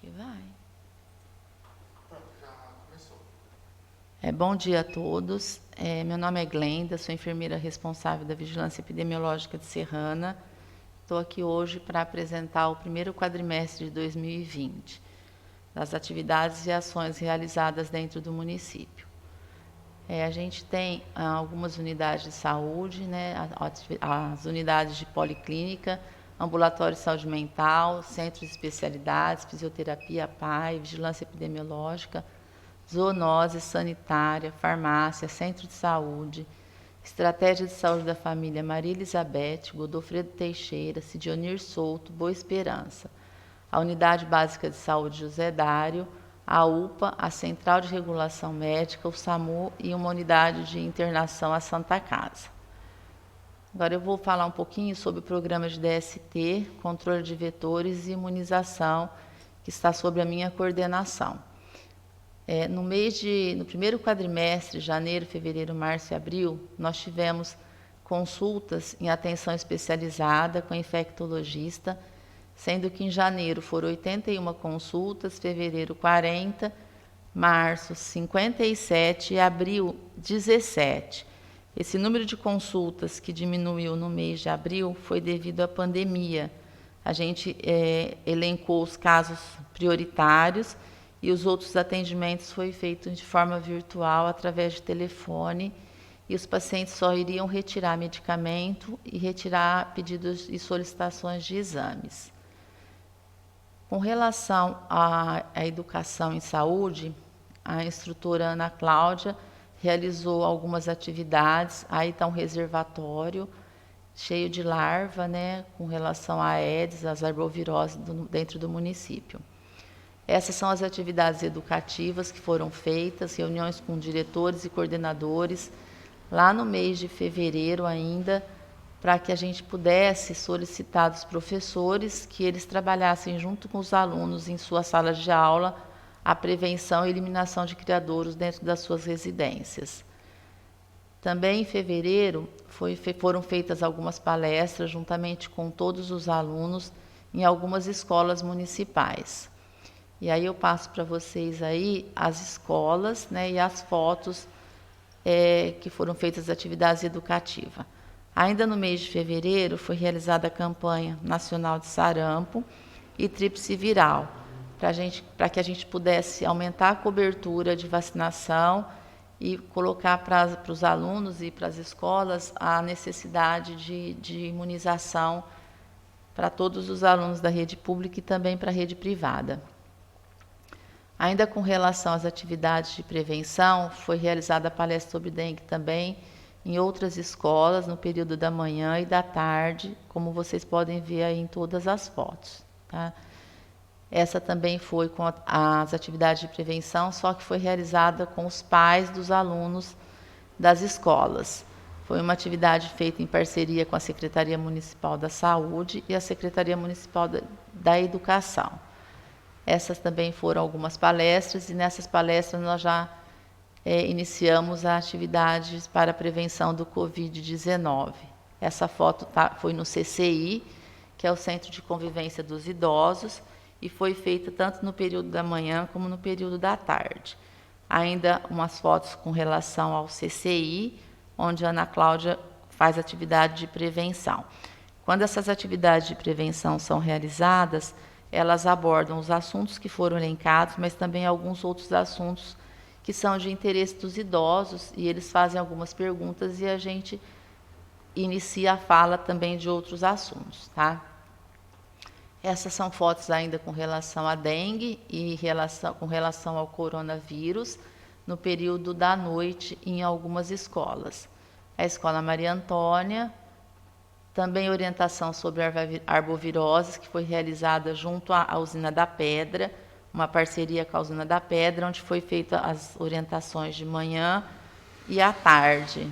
que vai. Já começou. Bom dia a todos. Meu nome é Glenda, sou enfermeira responsável da Vigilância Epidemiológica de Serrana. Estou aqui hoje para apresentar o primeiro quadrimestre de 2020, das atividades e ações realizadas dentro do município. A gente tem algumas unidades de saúde, né, as unidades de policlínica, ambulatório de saúde mental, centros de especialidades, fisioterapia, PAI, vigilância epidemiológica, zoonose sanitária, farmácia, centro de saúde, estratégia de saúde da família Maria Elizabeth, Godofredo Teixeira, Sidionir Souto, Boa Esperança, a Unidade Básica de Saúde José Dário, a UPA, a Central de Regulação Médica, o SAMU e uma unidade de internação, a Santa Casa. Agora eu vou falar um pouquinho sobre o programa de DST, controle de vetores e imunização, que está sob a minha coordenação. No primeiro quadrimestre, janeiro, fevereiro, março e abril, nós tivemos consultas em atenção especializada com infectologista, sendo que em janeiro foram 81 consultas, fevereiro 40, março 57 e abril 17. Esse número de consultas que diminuiu no mês de abril foi devido à pandemia. A gente elencou os casos prioritários e os outros atendimentos foi feito de forma virtual, através de telefone, e os pacientes só iriam retirar medicamento e retirar pedidos e solicitações de exames. Com relação à educação em saúde, a instrutora Ana Cláudia realizou algumas atividades. Aí está um reservatório cheio de larva, né, com relação à Aedes, às arboviroses dentro do município. Essas são as atividades educativas que foram feitas, reuniões com diretores e coordenadores, lá no mês de fevereiro ainda, para que a gente pudesse solicitar dos professores que eles trabalhassem junto com os alunos em suas salas de aula a prevenção e eliminação de criadouros dentro das suas residências. Também em fevereiro foram feitas algumas palestras juntamente com todos os alunos em algumas escolas municipais. E aí eu passo para vocês aí as escolas, né, e as fotos que foram feitas atividades educativas. Ainda no mês de fevereiro foi realizada a campanha nacional de sarampo e tríplice viral, para que a gente pudesse aumentar a cobertura de vacinação e colocar para os alunos e para as escolas a necessidade de imunização para todos os alunos da rede pública e também para a rede privada. Ainda com relação às atividades de prevenção, foi realizada a palestra sobre dengue também em outras escolas, no período da manhã e da tarde, como vocês podem ver aí em todas as fotos. Tá? Essa também foi com as atividades de prevenção, só que foi realizada com os pais dos alunos das escolas. Foi uma atividade feita em parceria com a Secretaria Municipal da Saúde e a Secretaria Municipal da Educação. Essas também foram algumas palestras, e nessas palestras nós já iniciamos as atividades para a prevenção do Covid-19. Essa foto foi no CCI, que é o Centro de Convivência dos Idosos, e foi feita tanto no período da manhã como no período da tarde. Ainda umas fotos com relação ao CCI, onde a Ana Cláudia faz atividade de prevenção. Quando essas atividades de prevenção são realizadas, elas abordam os assuntos que foram elencados, mas também alguns outros assuntos que são de interesse dos idosos, e eles fazem algumas perguntas e a gente inicia a fala também de outros assuntos, tá? Essas são fotos ainda com relação à dengue e com relação ao coronavírus, no período da noite em algumas escolas. A Escola Maria Antônia, também orientação sobre arboviroses, que foi realizada junto à Usina da Pedra, uma parceria com a Usina da Pedra, onde foi feita as orientações de manhã e à tarde,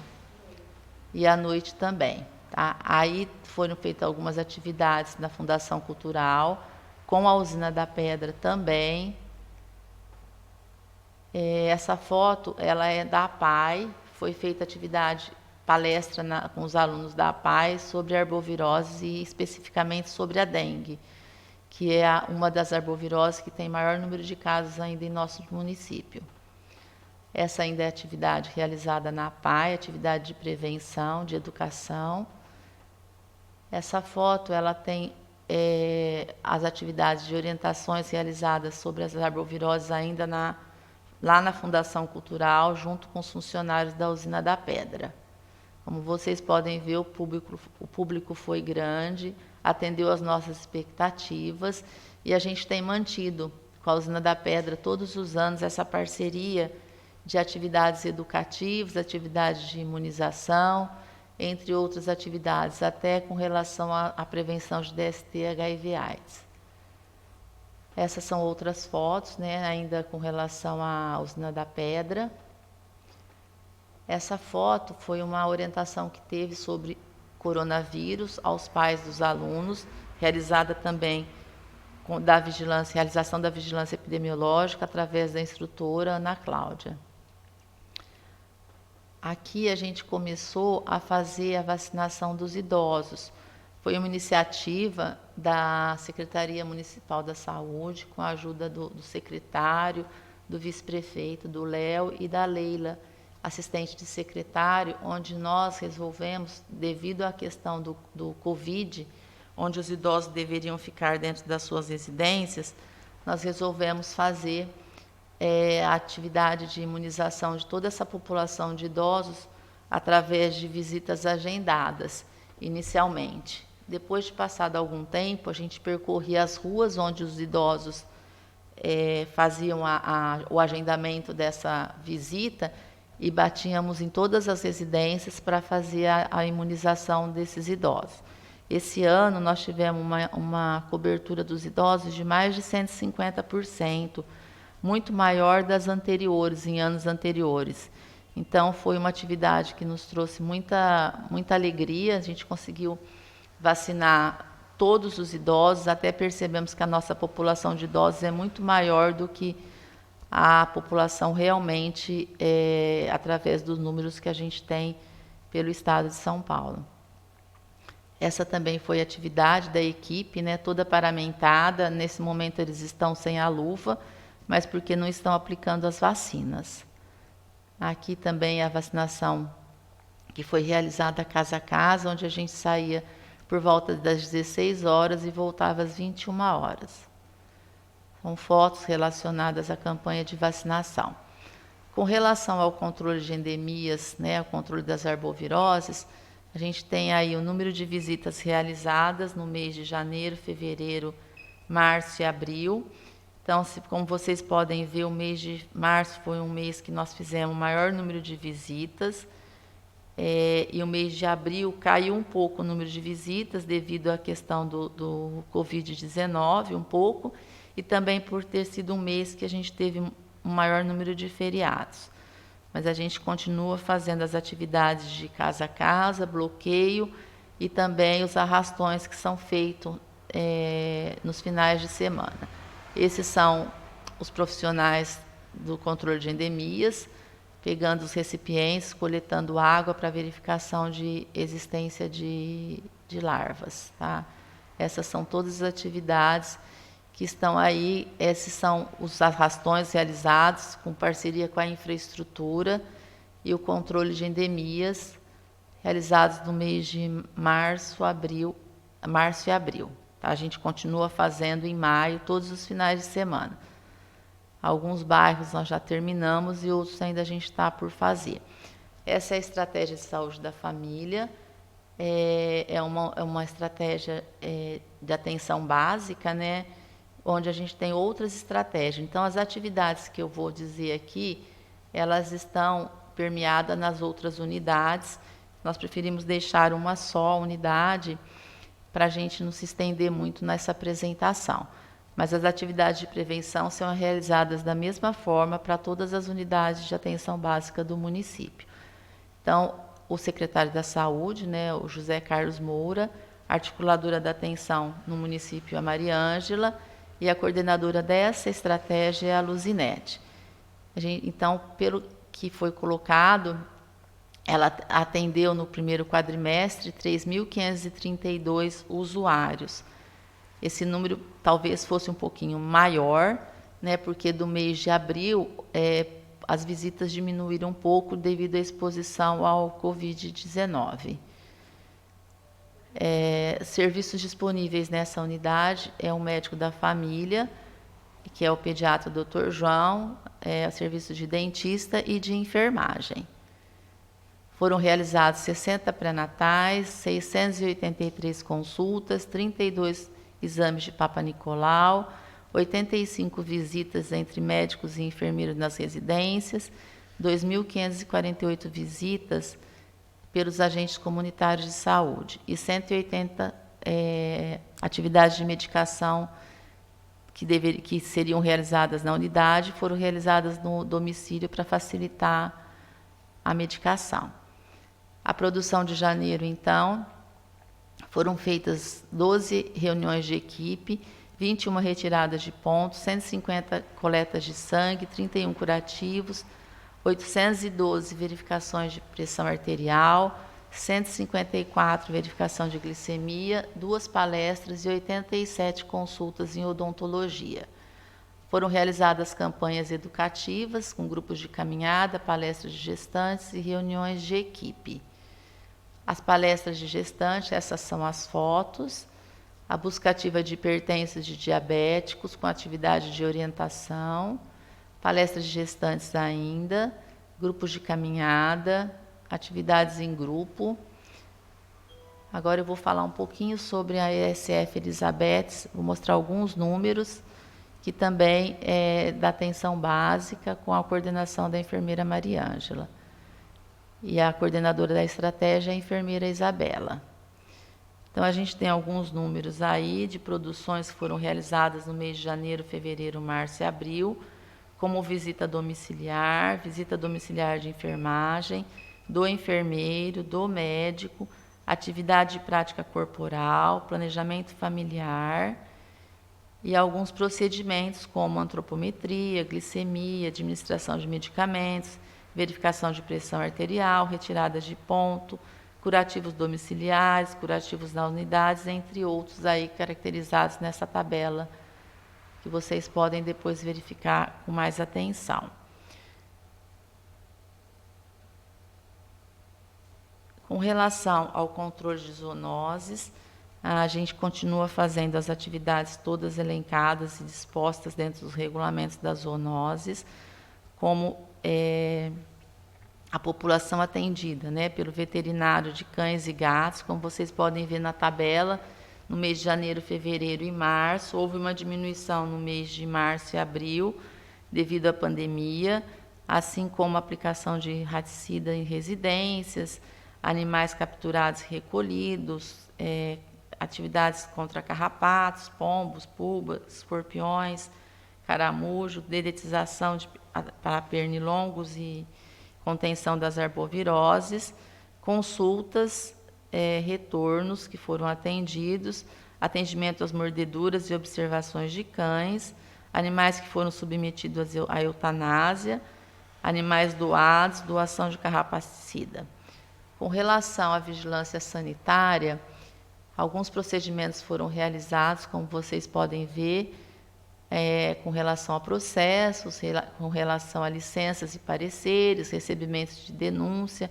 e à noite também. Tá? Aí foram feitas algumas atividades na Fundação Cultural, com a Usina da Pedra também. Essa foto ela é da APAI, foi feita atividade palestra com os alunos da APAI sobre arboviroses e especificamente sobre a dengue, que é uma das arboviroses que tem maior número de casos ainda em nosso município. Essa ainda é atividade realizada na APAE, atividade de prevenção, de educação. Essa foto ela tem as atividades de orientações realizadas sobre as arboviroses ainda lá na Fundação Cultural, junto com os funcionários da Usina da Pedra. Como vocês podem ver, o público foi grande, atendeu às nossas expectativas e a gente tem mantido com a Usina da Pedra todos os anos essa parceria de atividades educativas, atividades de imunização, entre outras atividades, até com relação à prevenção de DST, HIV/AIDS. Essas são outras fotos, né, ainda com relação à Usina da Pedra. Essa foto foi uma orientação que teve sobre coronavírus aos pais dos alunos, realizada também realização da vigilância epidemiológica através da instrutora Ana Cláudia. Aqui a gente começou a fazer a vacinação dos idosos. Foi uma iniciativa da Secretaria Municipal da Saúde, com a ajuda do secretário, do vice-prefeito, do Léo e da Leila, assistente de secretário, onde nós resolvemos, devido à questão do Covid, onde os idosos deveriam ficar dentro das suas residências, nós resolvemos fazer a atividade de imunização de toda essa população de idosos através de visitas agendadas, inicialmente. Depois de passado algum tempo, a gente percorria as ruas onde os idosos faziam o agendamento dessa visita e batíamos em todas as residências para fazer a imunização desses idosos. Esse ano nós tivemos uma cobertura dos idosos de mais de 150%, muito maior das anteriores, em anos anteriores. Então, foi uma atividade que nos trouxe muita alegria. A gente conseguiu vacinar todos os idosos, até percebemos que a nossa população de idosos é muito maior do que a população realmente, através dos números que a gente tem pelo estado de São Paulo. Essa também foi a atividade da equipe, né, toda paramentada. Nesse momento eles estão sem a luva, mas porque não estão aplicando as vacinas. Aqui também a vacinação que foi realizada casa a casa, onde a gente saía por volta das 16 horas e voltava às 21 horas. São fotos relacionadas à campanha de vacinação. Com relação ao controle de endemias, né, o controle das arboviroses, a gente tem aí o número de visitas realizadas no mês de janeiro, fevereiro, março e abril. Então, como vocês podem ver, o mês de março foi um mês que nós fizemos o maior número de visitas, e o mês de abril caiu um pouco o número de visitas devido à questão do Covid-19, um pouco, e também por ter sido um mês que a gente teve um maior número de feriados. Mas a gente continua fazendo as atividades de casa a casa, bloqueio e também os arrastões que são feitos nos finais de semana. Esses são os profissionais do controle de endemias, pegando os recipientes, coletando água para verificação de existência de larvas. Tá? Essas são todas as atividades que estão aí. Esses são os arrastões realizados com parceria com a infraestrutura e o controle de endemias, realizados no mês de março e abril. Tá? A gente continua fazendo em maio, todos os finais de semana. Alguns bairros nós já terminamos e outros ainda a gente está por fazer. Essa é a estratégia de saúde da família. É uma estratégia de atenção básica, né? Onde a gente tem outras estratégias. Então, as atividades que eu vou dizer aqui, elas estão permeadas nas outras unidades. Nós preferimos deixar uma só unidade para a gente não se estender muito nessa apresentação. Mas as atividades de prevenção são realizadas da mesma forma para todas as unidades de atenção básica do município. Então, o secretário da Saúde, né, o José Carlos Moura, a articuladora da atenção no município, a Maria Ângela, e a coordenadora dessa estratégia é a Luzinete. Então, pelo que foi colocado, ela atendeu no primeiro quadrimestre 3.532 usuários. esse número talvez fosse um pouquinho maior, né, porque do mês de abril as visitas diminuíram um pouco devido à exposição ao Covid-19. Serviços disponíveis nessa unidade é o médico da família, que é o pediatra Dr. João, serviço de dentista e de enfermagem. Foram realizados 60 pré-natais, 683 consultas, 32 exames de Papa Nicolau, 85 visitas entre médicos e enfermeiros nas residências, 2.548 visitas pelos agentes comunitários de saúde e 180 atividades de medicação que seriam realizadas na unidade, foram realizadas no domicílio para facilitar a medicação. A produção de janeiro, então, foram feitas 12 reuniões de equipe, 21 retiradas de pontos, 150 coletas de sangue, 31 curativos, 812 verificações de pressão arterial, 154 verificação de glicemia, 2 palestras e 87 consultas em odontologia. Foram realizadas campanhas educativas com grupos de caminhada, palestras de gestantes e reuniões de equipe. As palestras de gestantes, essas são as fotos, a busca ativa de hipertensos e de diabéticos com atividade de orientação, palestras de gestantes ainda, grupos de caminhada, atividades em grupo. Agora eu vou falar um pouquinho sobre a ESF Elizabeth, vou mostrar alguns números, que também é da atenção básica, com a coordenação da enfermeira Maria Ângela. E a coordenadora da estratégia é a enfermeira Isabela. Então, a gente tem alguns números aí de produções que foram realizadas no mês de janeiro, fevereiro, março e abril, como visita domiciliar de enfermagem, do enfermeiro, do médico, atividade de prática corporal, planejamento familiar e alguns procedimentos como antropometria, glicemia, administração de medicamentos, verificação de pressão arterial, retiradas de ponto, curativos domiciliares, curativos na unidades, entre outros aí caracterizados nessa tabela, que vocês podem depois verificar com mais atenção. Com relação ao controle de zoonoses, a gente continua fazendo as atividades todas elencadas e dispostas dentro dos regulamentos das zoonoses, como a população atendida, né, pelo veterinário de cães e gatos, como vocês podem ver na tabela, no mês de janeiro, fevereiro e março, houve uma diminuição no mês de março e abril, devido à pandemia, assim como a aplicação de raticida em residências, animais capturados e recolhidos, atividades contra carrapatos, pombos, pulgas, escorpiões, caramujo, dedetização para pernilongos e contenção das arboviroses, consultas, retornos que foram atendidos, atendimento às mordeduras e observações de cães, animais que foram submetidos à eutanásia, animais doados, doação de carrapacida. Com relação à vigilância sanitária, alguns procedimentos foram realizados, como vocês podem ver, com relação a processos, com relação a licenças e pareceres, recebimentos de denúncia,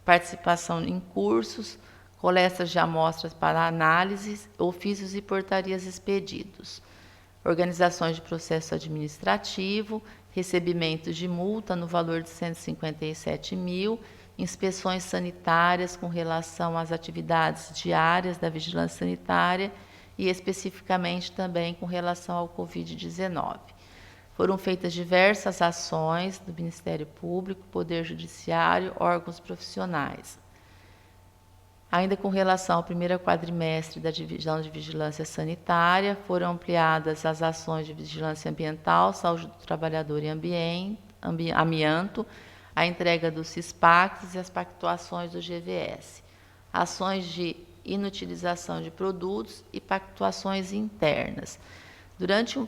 participação em cursos, coletas de amostras para análises, ofícios e portarias expedidos, organizações de processo administrativo, recebimentos de multa no valor de 157 mil, inspeções sanitárias com relação às atividades diárias da vigilância sanitária e especificamente também com relação ao Covid-19. Foram feitas diversas ações do Ministério Público, Poder Judiciário, órgãos profissionais. Ainda com relação ao primeiro quadrimestre da Divisão de Vigilância Sanitária, foram ampliadas as ações de vigilância ambiental, saúde do trabalhador e amianto, a entrega dos CISPACs e as pactuações do GVS, ações de inutilização de produtos e pactuações internas. Durante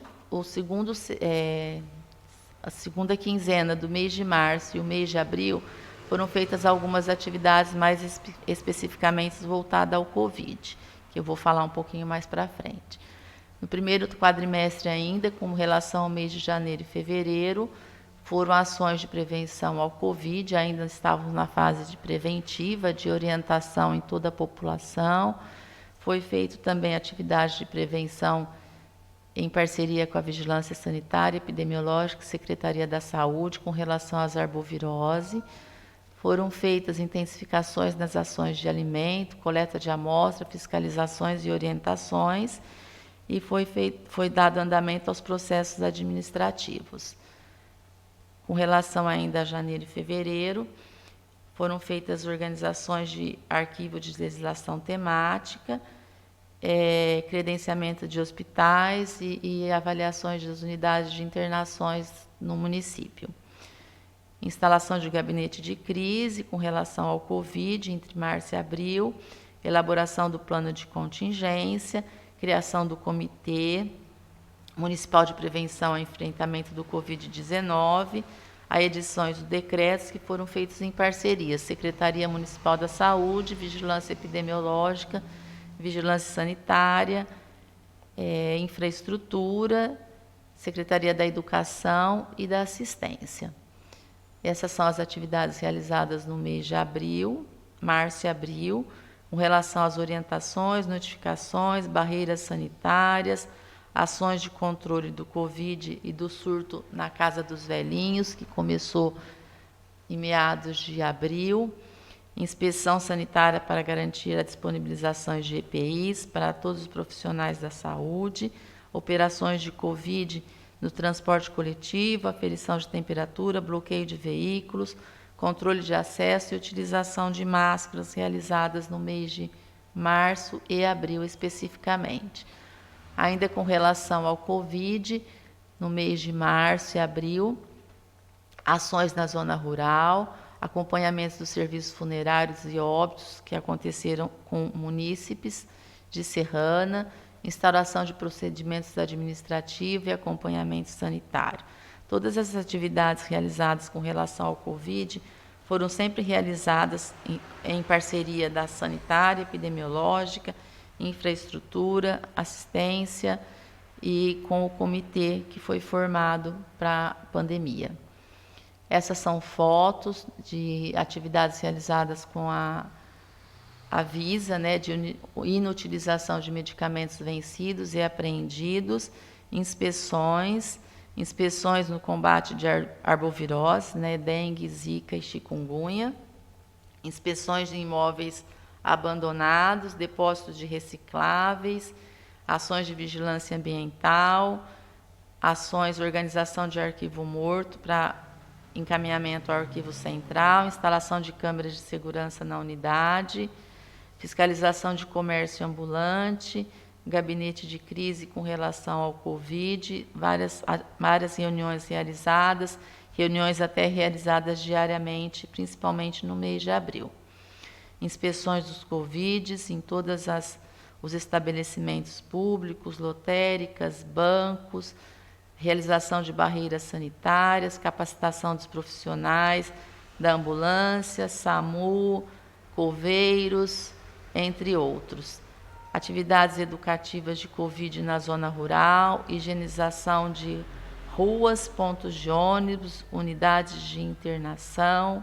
a segunda quinzena do mês de março e o mês de abril, foram feitas algumas atividades mais especificamente voltadas ao Covid, que eu vou falar um pouquinho mais para frente. No primeiro quadrimestre ainda, com relação ao mês de janeiro e fevereiro, foram ações de prevenção ao Covid, ainda estávamos na fase de preventiva, de orientação em toda a população. Foi feito também atividade de prevenção em parceria com a Vigilância Sanitária e Epidemiológica e Secretaria da Saúde com relação às arbovirose. Foram feitas intensificações nas ações de alimento, coleta de amostra, fiscalizações e orientações, e foi dado andamento aos processos administrativos. Com relação ainda a janeiro e fevereiro, foram feitas organizações de arquivo de legislação temática, credenciamento de hospitais e avaliações das unidades de internações no município. Instalação de gabinete de crise com relação ao Covid entre março e abril, elaboração do plano de contingência, criação do Comitê Municipal de Prevenção ao Enfrentamento do Covid-19, a edições dos decretos que foram feitos em parceria, Secretaria Municipal da Saúde, Vigilância Epidemiológica, Vigilância Sanitária, Infraestrutura, Secretaria da Educação e da Assistência. Essas são as atividades realizadas no mês de abril, março e abril, com relação às orientações, notificações, barreiras sanitárias, ações de controle do Covid e do surto na Casa dos Velhinhos, que começou em meados de abril, inspeção sanitária para garantir a disponibilização de EPIs para todos os profissionais da saúde, operações de Covid no transporte coletivo, aferição de temperatura, bloqueio de veículos, controle de acesso e utilização de máscaras realizadas no mês de março e abril especificamente. Ainda com relação ao Covid, no mês de março e abril, ações na zona rural, acompanhamento dos serviços funerários e óbitos que aconteceram com munícipes de Serrana, instauração de procedimentos administrativos e acompanhamento sanitário. Todas essas atividades realizadas com relação ao Covid foram sempre realizadas em parceria da sanitária, epidemiológica, infraestrutura, assistência e com o comitê que foi formado para a pandemia. Essas são fotos de atividades realizadas com a Visa, de inutilização de medicamentos vencidos e apreendidos, inspeções no combate de arbovirose, dengue, zika e chikungunya, inspeções de imóveis abandonados, depósitos de recicláveis, ações de vigilância ambiental, ações, organização de arquivo morto para encaminhamento ao arquivo central, instalação de câmeras de segurança na unidade, fiscalização de comércio ambulante, gabinete de crise com relação ao Covid, várias reuniões realizadas, reuniões até realizadas diariamente, principalmente no mês de abril. Inspeções dos Covids em todos os estabelecimentos públicos, lotéricas, bancos, realização de barreiras sanitárias, capacitação dos profissionais da ambulância, SAMU, coveiros, entre outros. Atividades educativas de Covid na zona rural, higienização de ruas, pontos de ônibus, unidades de internação,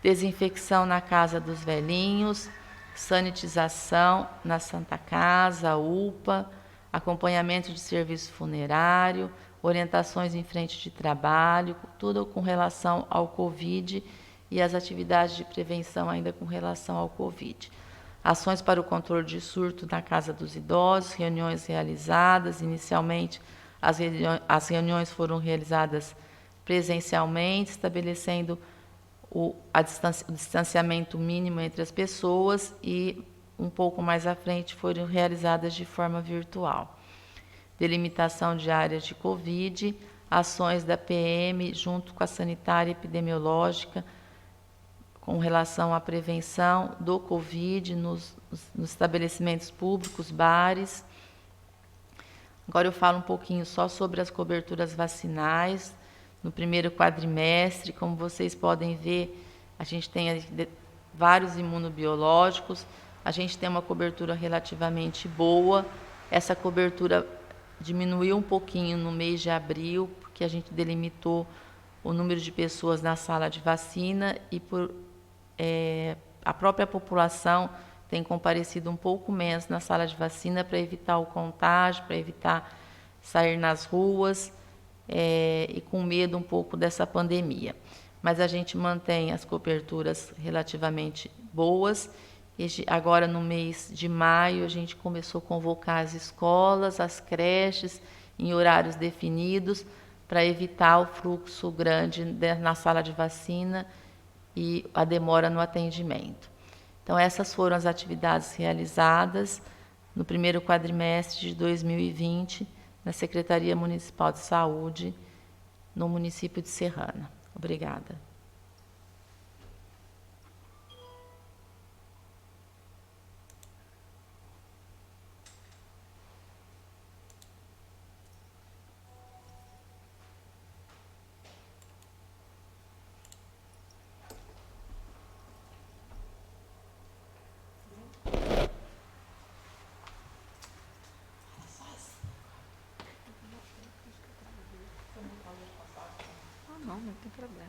desinfecção na Casa dos Velhinhos, sanitização na Santa Casa, UPA, acompanhamento de serviço funerário, orientações em frente de trabalho, tudo com relação ao Covid e as atividades de prevenção ainda com relação ao Covid. Ações para o controle de surto na Casa dos Idosos, reuniões realizadas. Inicialmente, as reuniões foram realizadas presencialmente, estabelecendo o distanciamento mínimo entre as pessoas e, um pouco mais à frente, foram realizadas de forma virtual. Delimitação de áreas de Covid, ações da PM junto com a sanitária epidemiológica com relação à prevenção do Covid nos estabelecimentos públicos, bares. Agora eu falo um pouquinho só sobre as coberturas vacinais. No primeiro quadrimestre, como vocês podem ver, a gente tem vários imunobiológicos, a gente tem uma cobertura relativamente boa Essa cobertura diminuiu um pouquinho no mês de abril, porque a gente delimitou o número de pessoas na sala de vacina e a própria população tem comparecido um pouco menos na sala de vacina para evitar o contágio, para evitar sair nas ruas e com medo um pouco dessa pandemia. Mas a gente mantém as coberturas relativamente boas. Agora, no mês de maio, a gente começou a convocar as escolas, as creches, em horários definidos, para evitar o fluxo grande na sala de vacina e a demora no atendimento. Então, essas foram as atividades realizadas no primeiro quadrimestre de 2020 na Secretaria Municipal de Saúde, no município de Serrana. Obrigada. Não tem problema.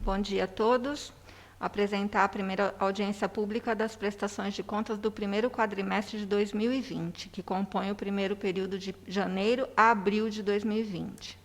Bom dia a todos. Apresentar a primeira audiência pública das prestações de contas do primeiro quadrimestre de 2020, que compõe o primeiro período de janeiro a abril de 2020.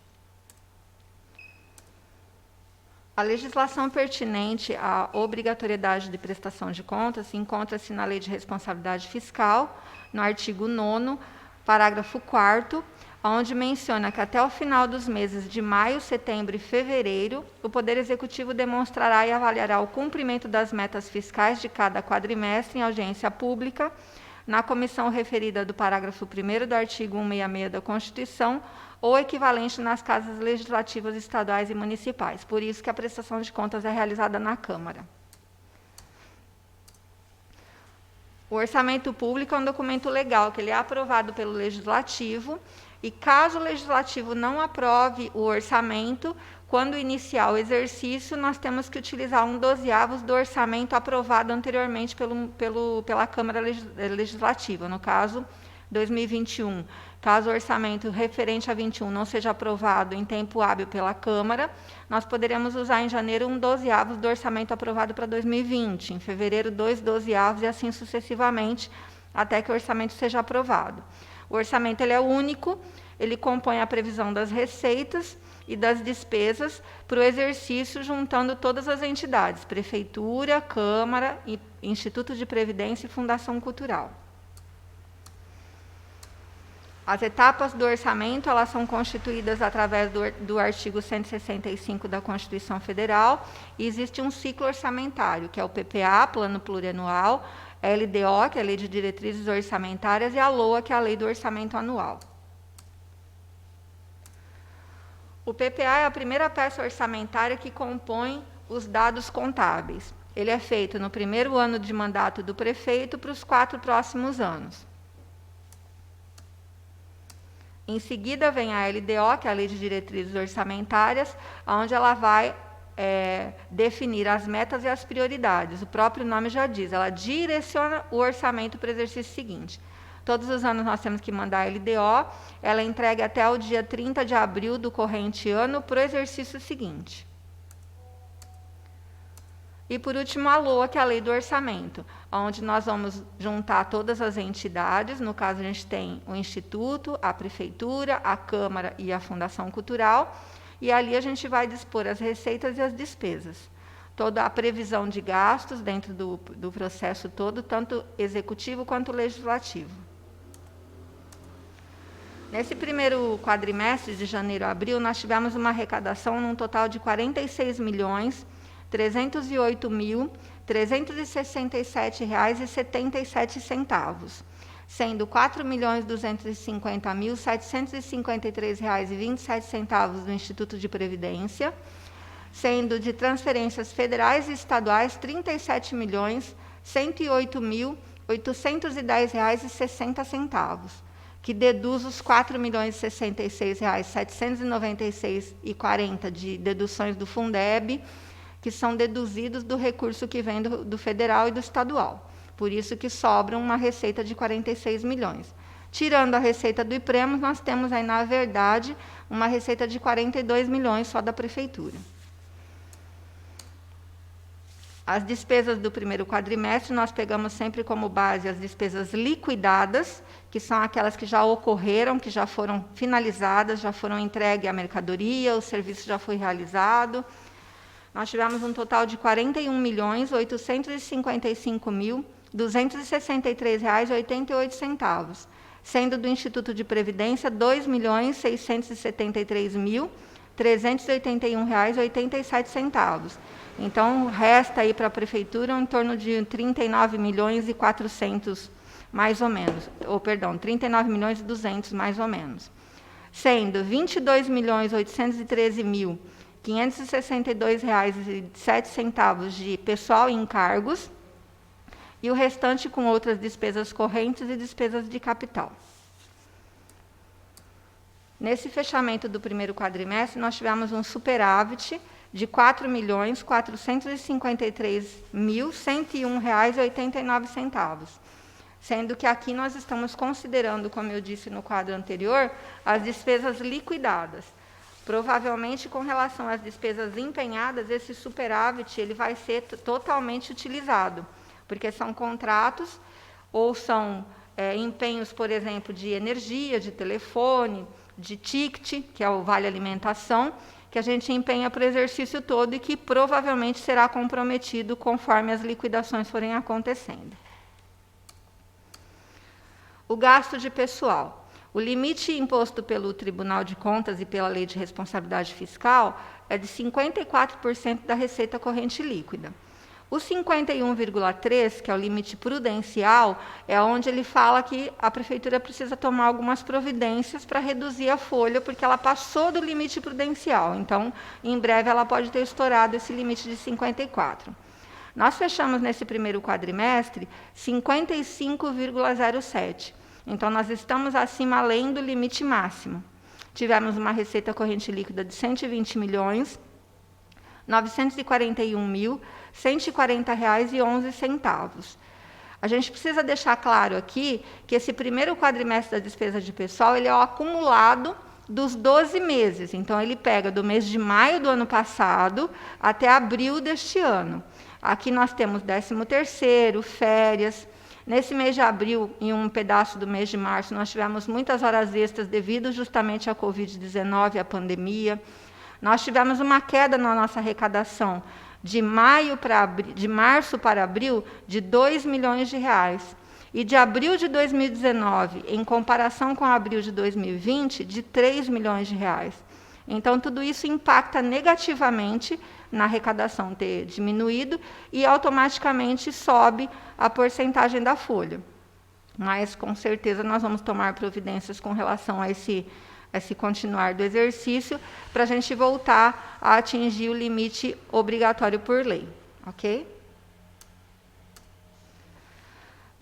A legislação pertinente à obrigatoriedade de prestação de contas encontra-se na Lei de Responsabilidade Fiscal, no artigo 9º, parágrafo 4º, onde menciona que até o final dos meses de maio, setembro e fevereiro, o Poder Executivo demonstrará e avaliará o cumprimento das metas fiscais de cada quadrimestre em audiência pública, na comissão referida do parágrafo 1º do artigo 166 da Constituição, ou equivalente nas casas legislativas estaduais e municipais. Por isso que a prestação de contas é realizada na Câmara. O orçamento público é um documento legal, que ele é aprovado pelo Legislativo, e caso o Legislativo não aprove o orçamento, quando iniciar o exercício, nós temos que utilizar 1/12 do orçamento aprovado anteriormente pela Câmara Legislativa, no caso, 2021. Caso o orçamento referente a 21 não seja aprovado em tempo hábil pela Câmara, nós poderemos usar em janeiro 1/12 do orçamento aprovado para 2020, em fevereiro 2/12 e assim sucessivamente, até que o orçamento seja aprovado. O orçamento ele é único, ele compõe a previsão das receitas e das despesas para o exercício, juntando todas as entidades, Prefeitura, Câmara, Instituto de Previdência e Fundação Cultural. As etapas do orçamento elas são constituídas através do artigo 165 da Constituição Federal, e existe um ciclo orçamentário, que é o PPA, Plano Plurianual, a LDO, que é a Lei de Diretrizes Orçamentárias, e a LOA, que é a Lei do Orçamento Anual. O PPA é a primeira peça orçamentária que compõe os dados contábeis. Ele é feito no primeiro ano de mandato do prefeito para os 4 próximos anos. Em seguida vem a LDO, que é a Lei de Diretrizes Orçamentárias, onde ela vai definir as metas e as prioridades. O próprio nome já diz, ela direciona o orçamento para o exercício seguinte. Todos os anos nós temos que mandar a LDO, ela entregue até o dia 30 de abril do corrente ano para o exercício seguinte. E, por último, a LOA, que é a Lei do Orçamento, onde nós vamos juntar todas as entidades, no caso a gente tem o Instituto, a Prefeitura, a Câmara e a Fundação Cultural, e ali a gente vai dispor as receitas e as despesas. Toda a previsão de gastos dentro do processo todo, tanto executivo quanto legislativo. Nesse primeiro quadrimestre, de janeiro a abril, nós tivemos uma arrecadação num total de R$ 46.308.367,77, sendo R$ 4.250.753,27 do Instituto de Previdência, sendo de transferências federais e estaduais R$ 37.108.810,60, que deduz os R$ 4.066.796,40 de deduções do Fundeb, que são deduzidos do recurso que vem do federal e do estadual. Por isso que sobra uma receita de 46 milhões. Tirando a receita do IPREMOS, nós temos aí, na verdade, uma receita de 42 milhões só da prefeitura. As despesas do primeiro quadrimestre, nós pegamos sempre como base as despesas liquidadas, que são aquelas que já ocorreram, que já foram finalizadas, já foram entregue a mercadoria, o serviço já foi realizado. Nós tivemos um total de R$ 41.855.263,88, sendo do Instituto de Previdência R$ 2.673.381,87. Então, resta aí para a Prefeitura em torno de 39.400.000, mais ou menos, 39.200.000, mais ou menos. Sendo R$ 22.813.562,07 de pessoal e encargos, e o restante com outras despesas correntes e despesas de capital. Nesse fechamento do primeiro quadrimestre, nós tivemos um superávit de R$ 4.453.101,89, sendo que aqui nós estamos considerando, como eu disse no quadro anterior, as despesas liquidadas. Provavelmente, com relação às despesas empenhadas, esse superávit ele vai ser totalmente utilizado, porque são contratos ou são empenhos, por exemplo, de energia, de telefone, de ticket, que é o vale alimentação, que a gente empenha para o exercício todo e que provavelmente será comprometido conforme as liquidações forem acontecendo. O gasto de pessoal. O limite imposto pelo Tribunal de Contas e pela Lei de Responsabilidade Fiscal é de 54% da receita corrente líquida. O 51,3%, que é o limite prudencial, é onde ele fala que a Prefeitura precisa tomar algumas providências para reduzir a folha, porque ela passou do limite prudencial. Então, em breve, ela pode ter estourado esse limite de 54%. Nós fechamos nesse primeiro quadrimestre 55,07%. Então, nós estamos acima, além do limite máximo. Tivemos uma receita corrente líquida de R$ 120.941.140,11. A gente precisa deixar claro aqui que esse primeiro quadrimestre da despesa de pessoal ele é o acumulado dos 12 meses. Então, ele pega do mês de maio do ano passado até abril deste ano. Aqui nós temos 13º, férias. Nesse mês de abril, em um pedaço do mês de março, nós tivemos muitas horas extras devido justamente à Covid-19, à pandemia. Nós tivemos uma queda na nossa arrecadação de março para abril de R$ 2 milhões. E de abril de 2019, em comparação com abril de 2020, de R$ 3 milhões. Então, tudo isso impacta negativamente na arrecadação ter diminuído e automaticamente sobe a porcentagem da folha. Mas, com certeza, nós vamos tomar providências com relação a esse continuar do exercício para a gente voltar a atingir o limite obrigatório por lei. Ok?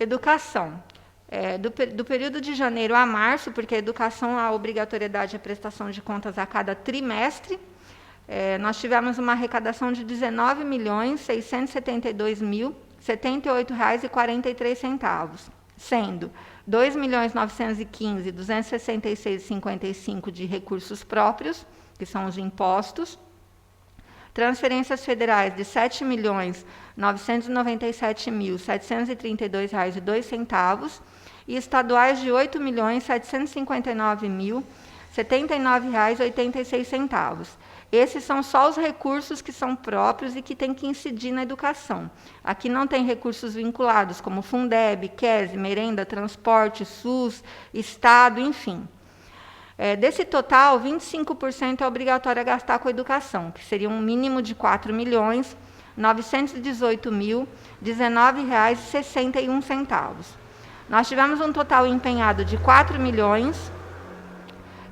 Educação. Do período de janeiro a março, porque a educação, a obrigatoriedade é a prestação de contas a cada trimestre, nós tivemos uma arrecadação de R$ 19.672.078,43, sendo R$ 2.915.266,55 de recursos próprios, que são os impostos, transferências federais de R$ 7.997.732,02 e estaduais de R$ 8.759.079,86. Esses são só os recursos que são próprios e que têm que incidir na educação. Aqui não tem recursos vinculados, como Fundeb, QES, merenda, transporte, SUS, Estado, enfim. Desse total, 25% é obrigatório a gastar com educação, que seria um mínimo de R$ 4.918.019,61. Nós tivemos um total empenhado de R$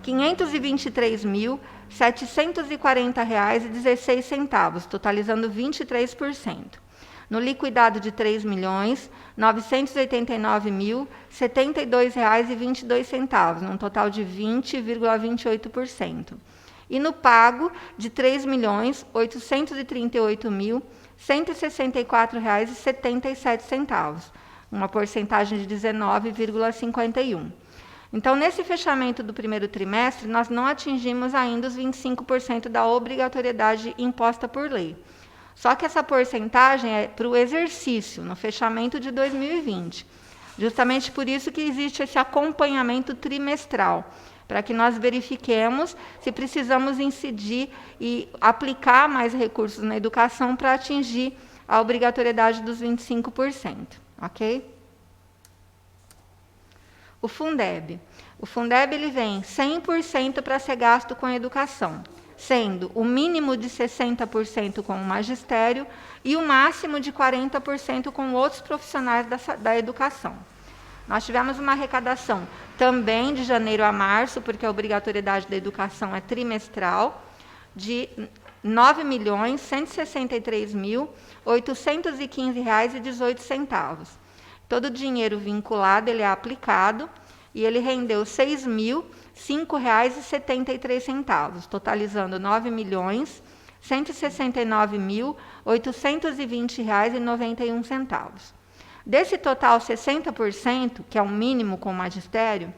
4.523.740,16, totalizando 23%. No liquidado de R$ 3.989.072,22, num total de 20,28%. E no pago de R$ 3.838.164,77, uma porcentagem de 19,51%. Então, nesse fechamento do primeiro trimestre, nós não atingimos ainda os 25% da obrigatoriedade imposta por lei. Só que essa porcentagem é para o exercício, no fechamento de 2020. Justamente por isso que existe esse acompanhamento trimestral, para que nós verifiquemos se precisamos incidir e aplicar mais recursos na educação para atingir a obrigatoriedade dos 25%. Ok? O Fundeb. O Fundeb ele vem 100% para ser gasto com a educação, sendo o mínimo de 60% com o magistério e o máximo de 40% com outros profissionais da educação. Nós tivemos uma arrecadação também de janeiro a março, porque a obrigatoriedade da educação é trimestral, de R$ 9.163.815,18. Todo o dinheiro vinculado ele é aplicado e ele rendeu R$ 6.005,73, totalizando R$ 9.169.820,91. Desse total, 60%, que é o mínimo com o magistério,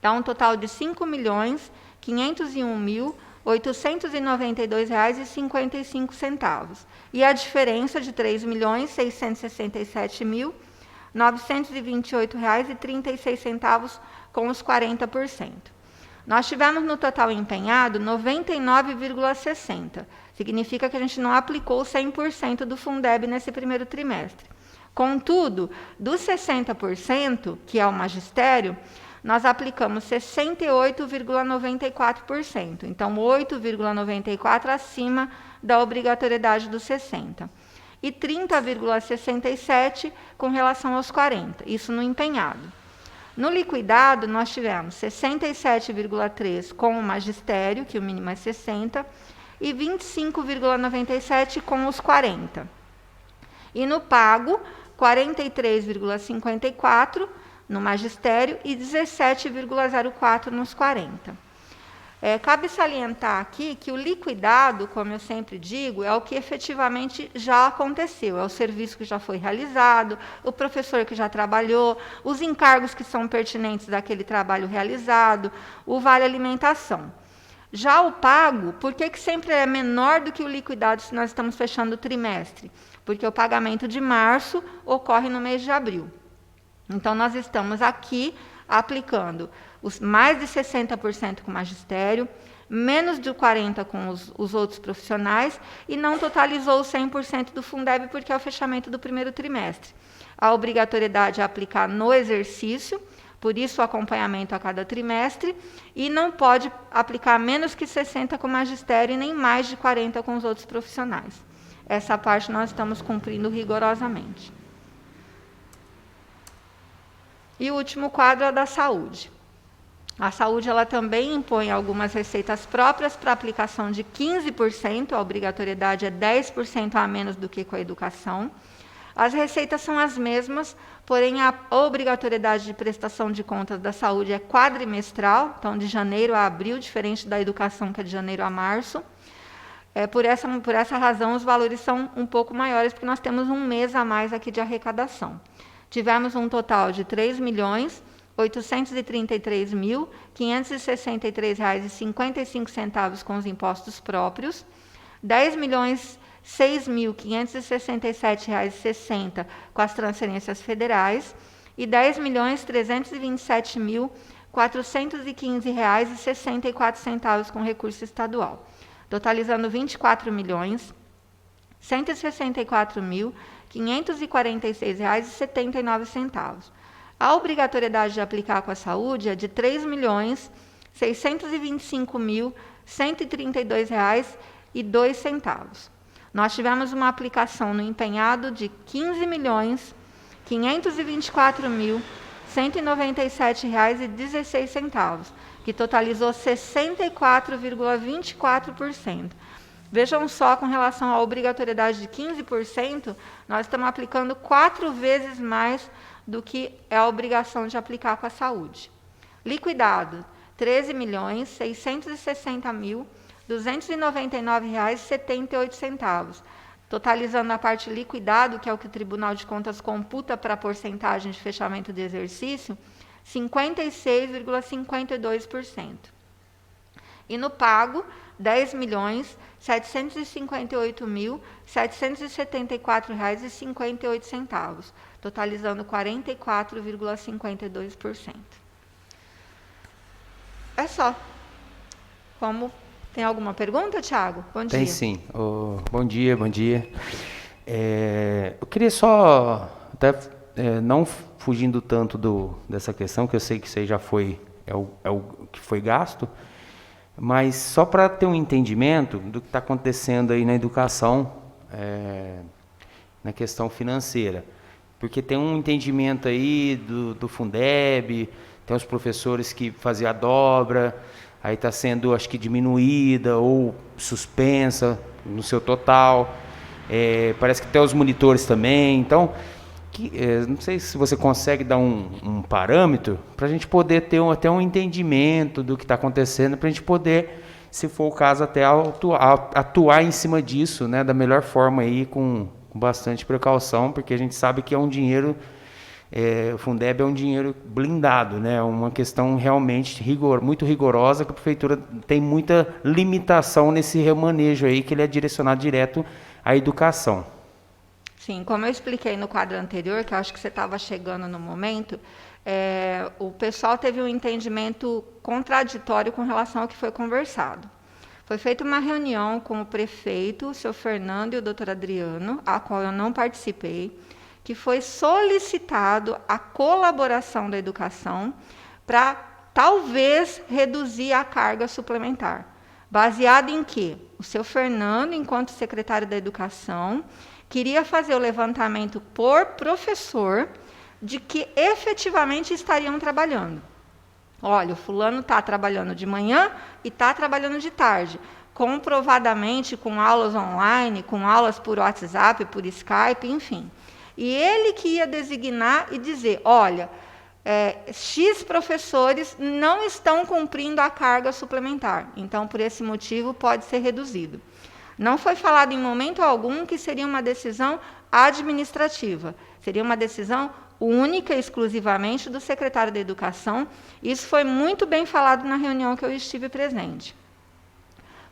dá um total de R$ 5.501.892,55. E a diferença de R$ 3.667.928,36 com os 40%. Nós tivemos no total empenhado 99,60. Significa que a gente não aplicou 100% do Fundeb nesse primeiro trimestre. Contudo, dos 60%, que é o magistério, nós aplicamos 68,94%. Então, 8,94% acima da obrigatoriedade dos 60%. E 30,67% com relação aos 40%, isso no empenhado. No liquidado, nós tivemos 67,3% com o magistério, que o mínimo é 60%, e 25,97% com os 40%. E no pago, 43,54% no magistério e 17,04% nos 40%. Cabe salientar aqui que o liquidado, como eu sempre digo, é o que efetivamente já aconteceu, é o serviço que já foi realizado, o professor que já trabalhou, os encargos que são pertinentes daquele trabalho realizado, o vale alimentação. Já o pago, por que sempre é menor do que o liquidado se nós estamos fechando o trimestre? Porque o pagamento de março ocorre no mês de abril. Então, nós estamos aqui aplicando os mais de 60% com o magistério, menos de 40% com os outros profissionais, e não totalizou o 100% do Fundeb, porque é o fechamento do primeiro trimestre. A obrigatoriedade é aplicar no exercício, por isso o acompanhamento a cada trimestre, e não pode aplicar menos que 60% com o magistério e nem mais de 40% com os outros profissionais. Essa parte nós estamos cumprindo rigorosamente. E o último quadro é da saúde. A saúde ela também impõe algumas receitas próprias para aplicação de 15%, a obrigatoriedade é 10% a menos do que com a educação. As receitas são as mesmas, porém a obrigatoriedade de prestação de contas da saúde é quadrimestral, então de janeiro a abril, diferente da educação que é de janeiro a março. Por essa razão, os valores são um pouco maiores, porque nós temos um mês a mais aqui de arrecadação. Tivemos um total de R$ 3.833.563,55 com os impostos próprios, R$ 10.006.567,60 com as transferências federais e R$ 10.327.415,64 com recurso estadual, totalizando R$ 24.164.546,79. A obrigatoriedade de aplicar com a saúde é de R$ 625.132,02. Nós tivemos uma aplicação no empenhado de R$ 15.524.197,16, que totalizou 64,24%. Vejam só, com relação à obrigatoriedade de 15%, nós estamos aplicando 4 vezes mais do que é a obrigação de aplicar com a saúde. Liquidado, R$ 13.660.299,78, totalizando a parte liquidado, que é o que o Tribunal de Contas computa para a porcentagem de fechamento de exercício, 56,52%. E no pago, R$ 10.758.774,58, totalizando 44,52%. É só. Tem alguma pergunta, Thiago? Bom dia. Tem sim. Bom dia. Eu queria só, até não fugindo tanto dessa questão, que eu sei que isso aí já foi, o que foi gasto, mas só para ter um entendimento do que está acontecendo aí na educação, na questão financeira. Porque tem um entendimento aí do Fundeb, tem os professores que faziam a dobra, aí está sendo, acho que, diminuída ou suspensa no seu total. Parece que até os monitores também. Então, não sei se você consegue dar um parâmetro para a gente poder ter até um entendimento do que está acontecendo, para a gente poder, se for o caso, até atuar em cima disso, né, da melhor forma, aí, com bastante precaução, porque a gente sabe que é um dinheiro, o Fundeb é um dinheiro blindado, né, uma questão realmente muito rigorosa, que a Prefeitura tem muita limitação nesse remanejo aí, que ele é direcionado direto à educação. Sim, como eu expliquei no quadro anterior, que eu acho que você estava chegando no momento, o pessoal teve um entendimento contraditório com relação ao que foi conversado. Foi feita uma reunião com o prefeito, o senhor Fernando e o doutor Adriano, a qual eu não participei, que foi solicitado a colaboração da educação para talvez reduzir a carga suplementar. Baseado em quê? O senhor Fernando, enquanto secretário da Educação, queria fazer o levantamento por professor de que efetivamente estariam trabalhando. Olha, o fulano está trabalhando de manhã e está trabalhando de tarde, comprovadamente com aulas online, com aulas por WhatsApp, por Skype, enfim. E ele que ia designar e dizer, olha, X professores não estão cumprindo a carga suplementar, então, por esse motivo, pode ser reduzido. Não foi falado em momento algum que seria uma decisão administrativa, seria uma decisão única e exclusivamente do secretário da Educação. Isso foi muito bem falado na reunião que eu estive presente.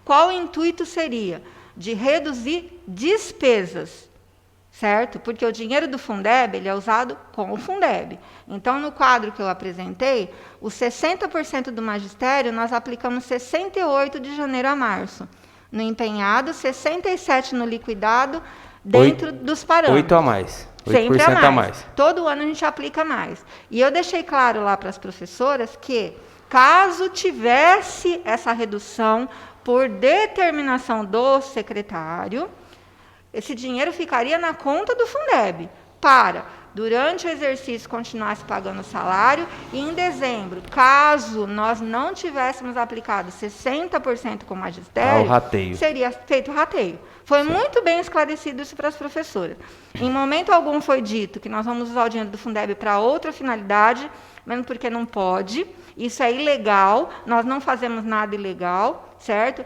Qual o intuito seria? De reduzir despesas, certo? Porque o dinheiro do Fundeb, ele é usado com o Fundeb. Então, no quadro que eu apresentei, os 60% do magistério, nós aplicamos 68 de janeiro a março. No empenhado, 67 no liquidado, dentro dos parâmetros. 8 a mais. 8% Sempre a mais. Todo ano a gente aplica mais. E eu deixei claro lá para as professoras que, caso tivesse essa redução por determinação do secretário, esse dinheiro ficaria na conta do Fundeb para, durante o exercício, continuar se pagando o salário, e em dezembro, caso nós não tivéssemos aplicado 60% com o magistério, seria feito o rateio. Foi muito bem esclarecido isso para as professoras. Em momento algum foi dito que nós vamos usar o dinheiro do Fundeb para outra finalidade, mesmo porque não pode. Isso é ilegal, nós não fazemos nada ilegal, certo?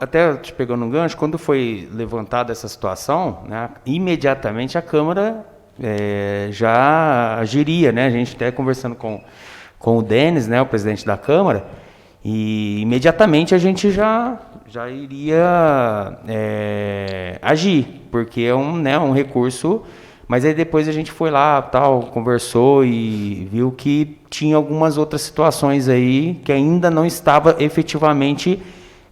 Até te pegando um gancho, quando foi levantada essa situação, né, imediatamente a Câmara já agiria, né? A gente até conversando com o Denis, né, o presidente da Câmara, e imediatamente a gente já iria agir, porque é um recurso. Mas aí depois a gente foi lá, conversou e viu que tinha algumas outras situações aí que ainda não estava efetivamente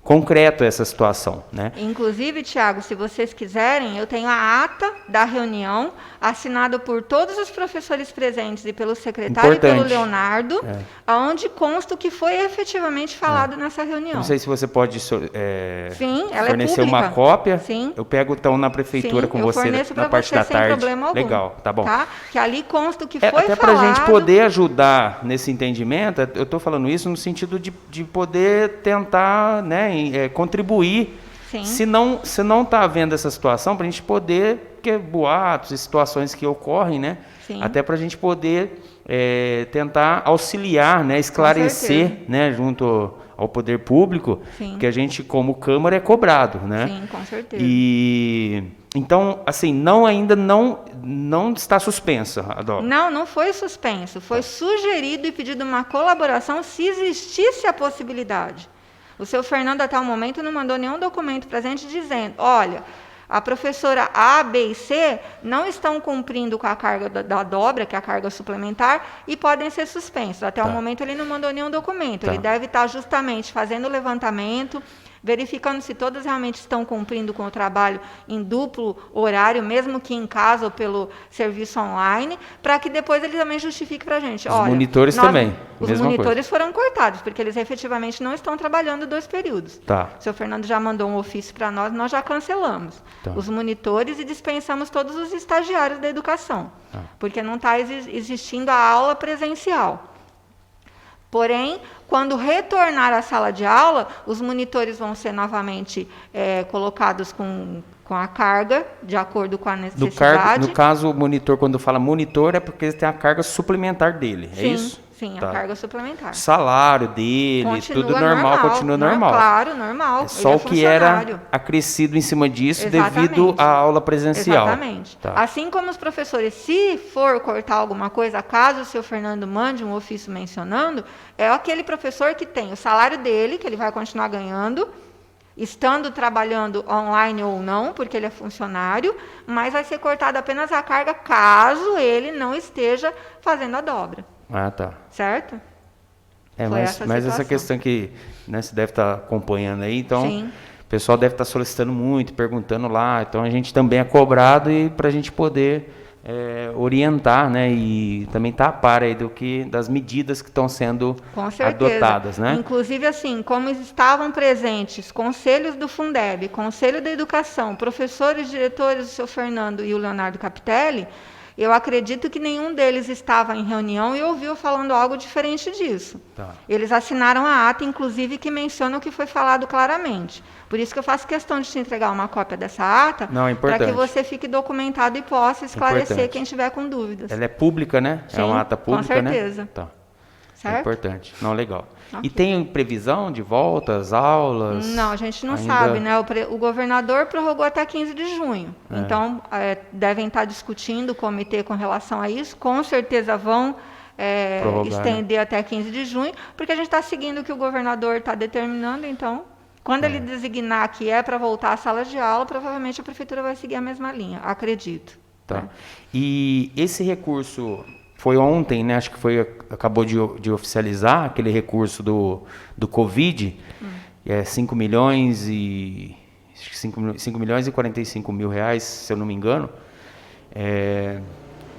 concreto essa situação, né? Inclusive, Tiago, se vocês quiserem, eu tenho a ata da reunião assinada por todos os professores presentes e pelo secretário Importante. e pelo Leonardo, onde consta o que foi efetivamente falado nessa reunião. Não sei se você pode Sim, ela fornecer é pública. uma cópia. Sim. Eu pego então na prefeitura Sim, com eu você forneço na pra parte você da sem tarde. problema algum. Legal, tá bom. Tá? Que ali consta o que foi Até falado. para a gente poder ajudar nesse entendimento, eu estou falando isso no sentido de poder tentar, né, contribuir. Sim. Se não está havendo essa situação, para a gente poder, porque boatos e situações que ocorrem, né? Sim. Até para a gente poder tentar auxiliar, né, esclarecer, né, junto ao poder público, Sim. que a gente, como Câmara, é cobrado, né? Sim, com certeza. E então, assim, ainda não está suspensa a dobra. Não foi suspenso. Foi sugerido e pedido uma colaboração se existisse a possibilidade. O seu Fernando, até o momento, não mandou nenhum documento para a gente dizendo, olha, a professora A, B e C não estão cumprindo com a carga da dobra, que é a carga suplementar, e podem ser suspensos. Até o momento, ele não mandou nenhum documento. Ele deve estar justamente fazendo o levantamento, verificando se todas realmente estão cumprindo com o trabalho em duplo horário, mesmo que em casa ou pelo serviço online, para que depois ele também justifique para a gente. Os monitores também, Os mesma monitores foram cortados, porque eles efetivamente não estão trabalhando 2 períodos. Tá. O seu Fernando já mandou um ofício para nós já cancelamos os monitores e dispensamos todos os estagiários da educação, porque não está existindo a aula presencial. Porém, quando retornar à sala de aula, os monitores vão ser novamente colocados com a carga, de acordo com a necessidade. No caso, o monitor, quando fala monitor, é porque ele tem a carga suplementar dele, é isso? Sim, a carga suplementar. O salário dele, Continua tudo normal, continua normal. Claro, normal. É só o que era acrescido em cima disso devido à aula presencial. Exatamente. Assim como os professores, se for cortar alguma coisa, caso o seu Fernando mande um ofício mencionando, é aquele professor que tem o salário dele, que ele vai continuar ganhando, estando trabalhando online ou não, porque ele é funcionário, mas vai ser cortada apenas a carga caso ele não esteja fazendo a dobra. Ah, tá. Certo? Mas essa questão que, né, você deve estar acompanhando aí, então Sim. o pessoal deve estar solicitando muito, perguntando lá, então a gente também é cobrado e para a gente poder orientar, né, e também estar a par aí das medidas que estão sendo adotadas, né? Inclusive, assim, como estavam presentes conselhos do Fundeb, Conselho da Educação, professores, diretores, o seu Fernando e o Leonardo Capitelli, eu acredito que nenhum deles estava em reunião e ouviu falando algo diferente disso. Eles assinaram a ata, inclusive, que menciona o que foi falado claramente. Por isso que eu faço questão de te entregar uma cópia dessa ata, para que você fique documentado e possa esclarecer quem tiver com dúvidas. Ela é pública, né? Sim, é uma ata pública, com certeza. Né? Tá. Certo? É importante. Não, legal. Okay. E tem previsão de volta às aulas? Não, a gente não sabe, né? O governador prorrogou até 15 de junho. Então, devem estar discutindo o comitê com relação a isso. Com certeza vão estender até 15 de junho, porque a gente está seguindo o que o governador está determinando. Então, quando ele designar que é para voltar à sala de aula, provavelmente a prefeitura vai seguir a mesma linha, acredito. Tá. Né? E esse recurso... Foi ontem, né? Acho que acabou de oficializar aquele recurso do Covid, 5 milhões e 45 mil reais, se eu não me engano.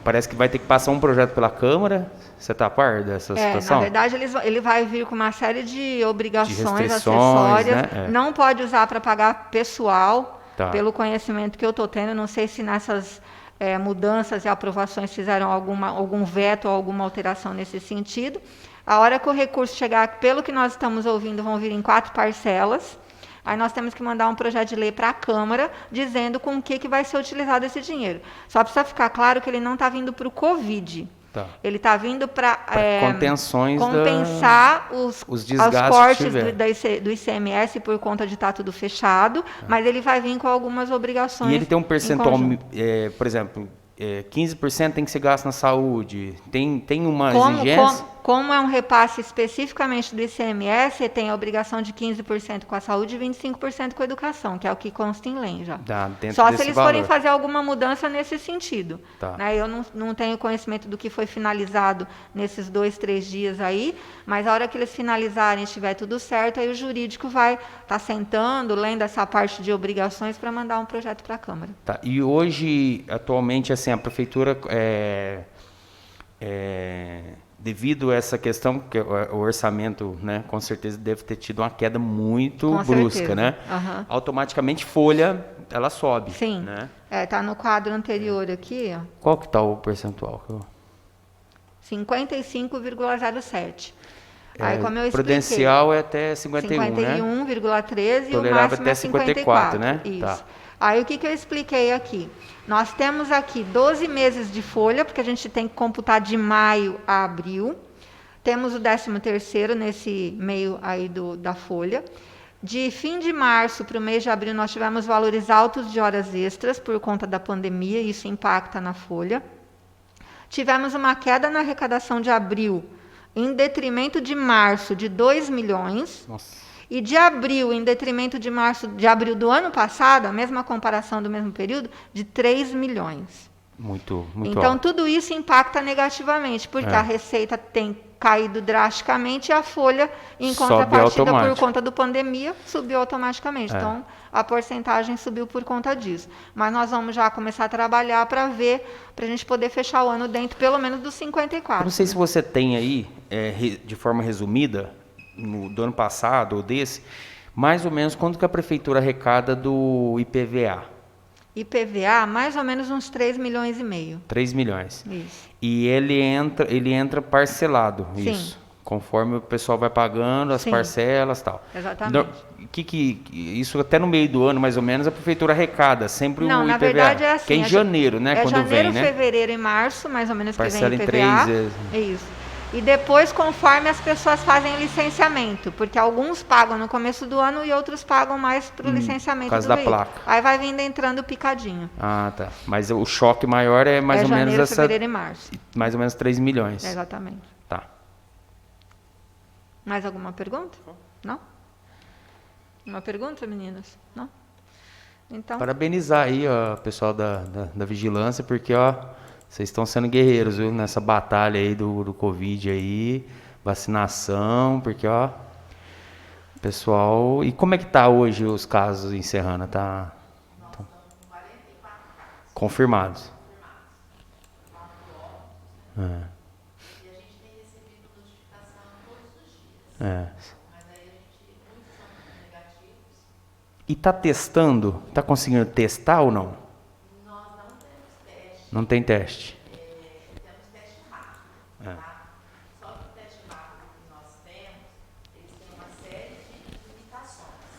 Parece que vai ter que passar um projeto pela Câmara. Você está a par dessa situação? Na verdade, ele vai vir com uma série de obrigações acessórias. Né? Não pode usar para pagar pessoal, pelo conhecimento que eu estou tendo. Não sei se nessas... mudanças e aprovações fizeram algum veto ou alguma alteração nesse sentido. A hora que o recurso chegar, pelo que nós estamos ouvindo, vão vir em 4 parcelas. Aí nós temos que mandar um projeto de lei para a Câmara, dizendo com o que vai ser utilizado esse dinheiro. Só precisa ficar claro que ele não está vindo para o Covid. Ele está vindo para compensar os cortes do ICMS por conta de estar tudo fechado, mas ele vai vir com algumas obrigações. E ele tem um percentual, por exemplo, 15% tem que ser gasto na saúde, tem uma exigência? como é um repasse especificamente do ICMS, tem a obrigação de 15% com a saúde e 25% com a educação, que é o que consta em lei já. Só se eles forem fazer alguma mudança nesse sentido. Tá. Né? Eu não tenho conhecimento do que foi finalizado nesses 2, 3 dias aí, mas a hora que eles finalizarem, estiver tudo certo, aí o jurídico vai estar sentando, lendo essa parte de obrigações para mandar um projeto para a Câmara. Tá. E hoje, atualmente, assim, a prefeitura devido a essa questão, que o orçamento, né, com certeza deve ter tido uma queda muito brusca, né? Uhum. Automaticamente folha, ela sobe. Sim. Né? Tá no quadro anterior aqui, ó. Qual que está o percentual? 55,07. Aí, como eu expliquei, prudencial é até 51, né? 51,13 e o Tolerável máximo até é 54, né? Isso. Tá. Aí, o que eu expliquei aqui? Nós temos aqui 12 meses de folha, porque a gente tem que computar de maio a abril. Temos o 13º nesse meio aí da folha. De fim de março para o mês de abril, nós tivemos valores altos de horas extras por conta da pandemia, e isso impacta na folha. Tivemos uma queda na arrecadação de abril, em detrimento de março, de 2 milhões. Nossa. E de abril, em detrimento de abril do ano passado, a mesma comparação do mesmo período, de 3 milhões. Muito então, alto. tudo isso impacta negativamente, porque a receita tem caído drasticamente e a folha, em contrapartida, por conta da pandemia, subiu automaticamente. Então, a porcentagem subiu por conta disso. Mas nós vamos já começar a trabalhar para ver, para a gente poder fechar o ano dentro, pelo menos, dos 54. Eu não sei se você tem aí, de forma resumida, do ano passado ou desse, mais ou menos quanto que a prefeitura arrecada do IPVA? IPVA, mais ou menos uns 3 milhões e meio. 3 milhões. Isso. E ele entra parcelado, Sim. isso. Conforme o pessoal vai pagando as parcelas e tal. Exatamente. Isso até no meio do ano, mais ou menos, a prefeitura arrecada sempre o IPVA. Na verdade é assim. Que é em janeiro, né? Quando janeiro, vem, né? fevereiro e março, mais ou menos, parcela que vem o IPVA. Em 3 vezes. É isso. E depois, conforme as pessoas fazem o licenciamento, porque alguns pagam no começo do ano e outros pagam mais para o licenciamento por causa do da veículo. placa. Aí vai vindo entrando picadinho. Ah, tá. Mas o choque maior é mais ou janeiro, menos essa... fevereiro e março. Mais ou menos 3 milhões. Exatamente. Tá. Mais alguma pergunta? Não? Uma pergunta, meninas? Não? Então... Parabenizar aí, ó, pessoal da vigilância, porque, ó, vocês estão sendo guerreiros, viu, nessa batalha aí do Covid aí, vacinação, porque, ó, pessoal... E como é que tá hoje os casos em Serrana? Tá confirmados. E a gente tem recebido notificação todos os dias. Mas aí a gente, muitos são negativos. E tá testando? Tá conseguindo testar ou não? Nós não temos teste. Não tem teste. Temos teste rápido. Tá? Só que o teste rápido que nós temos, eles têm uma série de limitações.